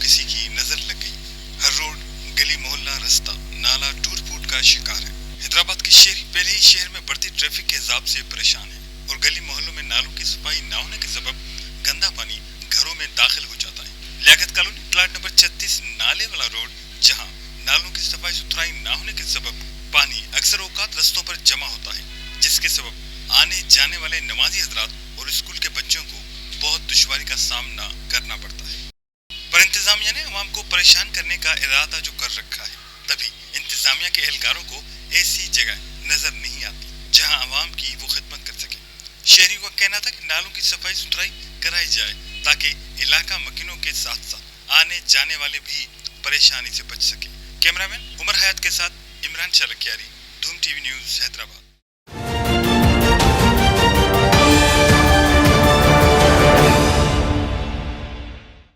किसी की नजर लग गई। हर रोड, गली मोहल्ला, रास्ता, नाला टूट फूट का शिकार है। हैदराबाद के शहरी पहले ही शहर में बढ़ती ट्रैफिक के अजाब से परेशान है और गली मोहल्लों में नालों की सफाई न होने के सबब गंदा पानी घरों में दाखिल हो जाता है। लियाकत कॉलोनी प्लाट नंबर 36 नाले वाला रोड, जहां नालों की सफाई सुथराई न होने के सबब पानी अक्सर औकात रस्तों पर जमा होता है, जिसके सबब आने जाने वाले नमाजी हजरात और स्कूल के बच्चों को बहुत दुश्वारी का सामना करना पड़ता है। पर इंतजामिया ने अवाम को परेशान करने का इरादा जो कर रखा है, तभी इंतजामिया के एहलकारों को ऐसी जगह नजर नहीं आती जहां अवाम की वो खिदमत कर सके। शहरियों का कहना था कि नालों की सफाई सुथराई कराई जाए ताकि इलाका मकीनों के साथ साथ आने जाने वाले भी परेशानी से बच सके। कैमरामैन उमर हयात के साथ इमरान शरकियारी, धूम टीवी न्यूज़, हैदराबाद।